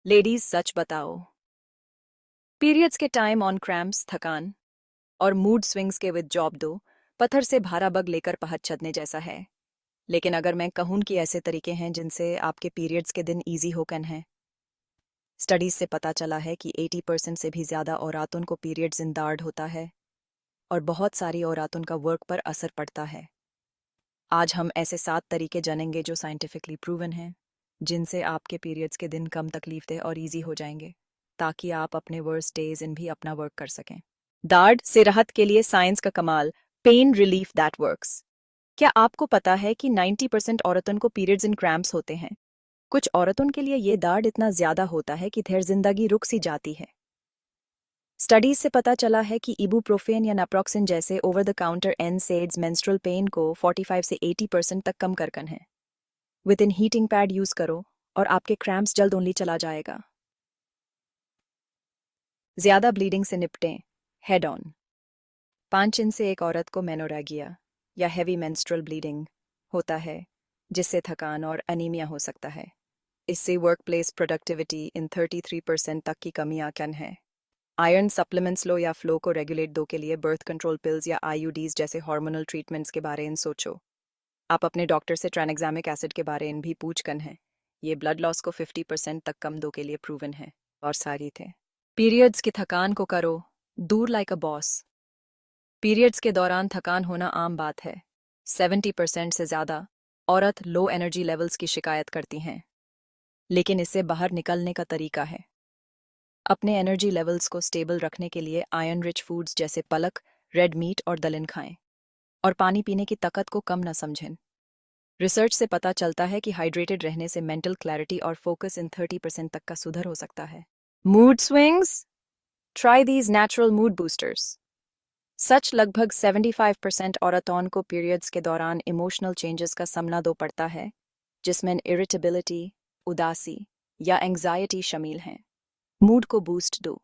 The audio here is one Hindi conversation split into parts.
लेडीज सच बताओ, पीरियड्स के टाइम ऑन क्रैम्प्स, थकान और मूड स्विंग्स के विद जॉब दो पत्थर से भारा बग लेकर पहाड़ चढ़ने जैसा है। लेकिन अगर मैं कहूं कि ऐसे तरीके हैं जिनसे आपके पीरियड्स के दिन इजी होकन हैं। स्टडीज से पता चला है कि 80% से भी ज्यादा औरतों को पीरियड्स इन दार्ड होता है और बहुत सारी औरतों का वर्क पर असर पड़ता है। आज हम ऐसे 7 तरीके जानेंगे जो साइंटिफिकली प्रूवन हैं, जिनसे आपके पीरियड्स के दिन कम तकलीफदेह और इजी हो जाएंगे, ताकि आप अपने वर्स्ट डेज इन भी अपना वर्क कर सकें। दार्ड से राहत के लिए साइंस का कमाल, पेन रिलीफ दैट वर्क्स। क्या आपको पता है कि 90% औरतों को पीरियड्स इन क्रैम्प्स होते हैं? कुछ औरतों के लिए ये दार्ड इतना ज्यादा होता है कि देर जिंदगी रुक सी जाती है। स्टडीज से पता चला है कि इबुप्रोफेन या नाप्रोक्सिन जैसे over the counter NSAIDs menstrual pain को 45 से 80% तक कम करकन है। With in heating pad use करो और आपके क्रैम्प्स जल्द ओनली चला जाएगा। ज्यादा ब्लीडिंग से निपटें, हेड ऑन। 5 इंच से एक औरत को मेनोरेगिया या हैवी मेंस्ट्रुअल ब्लीडिंग होता है, जिससे थकान और अनीमिया हो सकता है। इससे वर्कप्लेस प्रोडक्टिविटी इन 33% तक की कमी आकन है। आयरन सप्लीमेंट्स लो या फ्लो को रेगुलेट दो के लिए बर्थ कंट्रोल पिल्स या आईयूडीज जैसे हार्मोनल ट्रीटमेंट्स के बारे में सोचो। आप अपने डॉक्टर से ट्रांएग्जामिक एसिड के बारे में भी पूछ कन है। ये ब्लड लॉस को 50% तक कम दो के लिए प्रूवन है। और सारी थे पीरियड्स की थकान को करो दूर लाइक अ बॉस। पीरियड्स के दौरान थकान होना आम बात है। 70% से ज्यादा औरत लो एनर्जी लेवल्स की शिकायत करती हैं, लेकिन इससे बाहर निकलने का तरीका है। अपने एनर्जी लेवल्स को स्टेबल रखने के लिए आयरन रिच फूड्स जैसे पलक, रेड मीट और दलिन खाएं और पानी पीने की ताकत को कम न समझें। रिसर्च से पता चलता है कि हाइड्रेटेड रहने से मेंटल क्लैरिटी और फोकस इन 30% तक का सुधर हो सकता है। Mood swings, try these natural mood boosters. सच लगभग 75% औरतों को पीरियड्स के दौरान इमोशनल चेंजेस का सामना दो पड़ता है, जिसमें इरिटेबिलिटी, उदासी या एंग्जाइटी शामिल हैं। मूड को बूस्ट दो।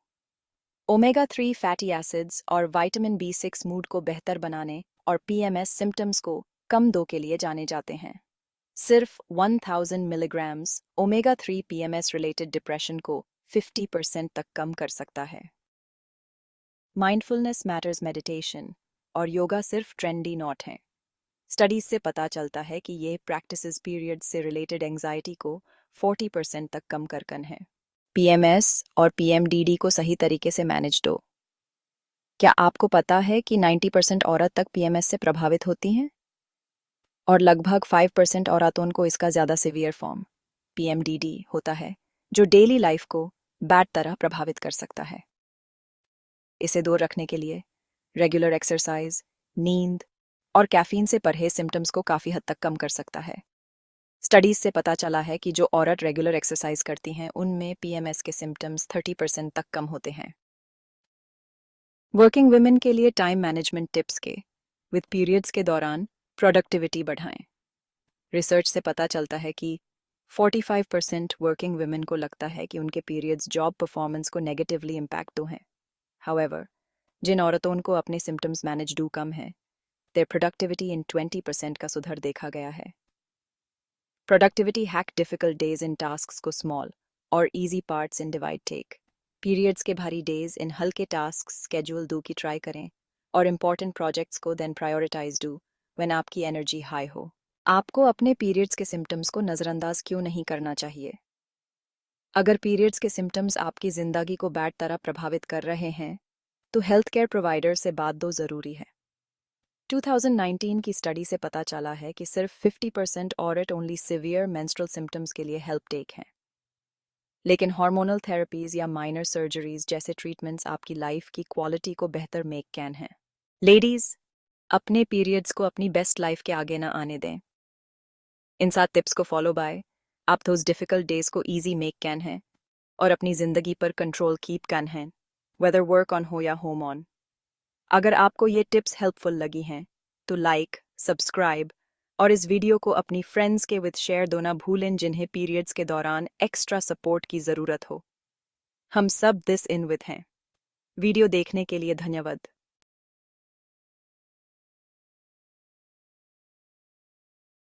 ओमेगा 3 फैटी एसिड्स और विटामिन B6 मूड को बेहतर बनाने और PMS सिम्टम्स को कम दो के लिए जाने जाते हैं। सिर्फ 1000 milligrams omega 3 PMS related depression को 50% तक कम कर सकता है। माइंडफुलनेस मैटर्स मेडिटेशन और योगा सिर्फ ट्रेंडी नॉट हैं। स्टडीज से पता चलता है कि ये प्रैक्टिसेस पीरियड से रिलेटेड एंग्जाइटी को 40% तक कम करकन है। PMS और PMDD को सही तरीके से मैनेज दो। क्या आपको पता है कि 90% औरत तक PMS से प्रभावित होती हैं और लगभग 5% औरतों को इसका ज़्यादा सिवियर फॉर्म PMDD होता है, जो डेली लाइफ को बैड तरह प्रभावित कर सकता है। इसे दूर रखने के लिए रेगुलर एक्सरसाइज, नींद और कैफीन से परहेज सिम्टम्स को काफ़ी हद तक कम कर सकता है। स्टडीज से पता चला है कि जो औरत रेगुलर एक्सरसाइज करती हैं उनमें PMS के सिम्टम्स 30% तक कम होते हैं। वर्किंग वुमेन के लिए टाइम मैनेजमेंट टिप्स के विद पीरियड्स के दौरान प्रोडक्टिविटी बढ़ाएं। रिसर्च से पता चलता है कि 45% वर्किंग वुमेन को लगता है कि उनके पीरियड्स जॉब परफॉर्मेंस को नेगेटिवली इम्पैक्ट दो हैं। हाउएवर, जिन औरतों को अपने सिम्टम्स मैनेज डू कम है, देयर प्रोडक्टिविटी इन 20% का सुधार देखा गया है। प्रोडक्टिविटी हैक डिफिकल्ट डेज इन टास्क्स को स्मॉल और इजी पार्ट्स इन डिवाइड टेक। पीरियड्स के भारी डेज इन हल्के टास्क्स स्केड्यूल दो की ट्राई करें और इम्पॉर्टेंट प्रोजेक्ट्स को देन प्रायोरिटाइज डू व्हेन आपकी एनर्जी हाई हो। आपको अपने पीरियड्स के सिम्टम्स को नज़रअंदाज क्यों नहीं करना चाहिए? अगर पीरियड्स के सिम्टम्स आपकी ज़िंदगी को बैड तरह प्रभावित कर रहे हैं, तो हेल्थ केयर प्रोवाइडर से बात दो ज़रूरी है। 2019 की स्टडी से पता चला है कि सिर्फ 50% औरत ओनली सिवियर मेंस्ट्रुअल सिम्टम्स के लिए हेल्प टेक हैं। लेकिन हार्मोनल थेरेपीज या माइनर सर्जरीज जैसे ट्रीटमेंट्स आपकी लाइफ की क्वालिटी को बेहतर मेक कैन हैं। लेडीज, अपने पीरियड्स को अपनी बेस्ट लाइफ के आगे ना आने दें। इन 7 टिप्स को फॉलो बाय आप दोज डिफिकल्ट डेज को ईजी मेक कैन हैं और अपनी ज़िंदगी पर कंट्रोल कीप कैन हैं, वेदर वर्क ऑन हो या होम ऑन। अगर आपको ये टिप्स हेल्पफुल लगी हैं, तो लाइक, सब्सक्राइब और इस वीडियो को अपनी फ्रेंड्स के विद शेयर दो ना भूलें जिन्हें पीरियड्स के दौरान एक्स्ट्रा सपोर्ट की ज़रूरत हो। हम सब दिस इन विद हैं। वीडियो देखने के लिए धन्यवाद।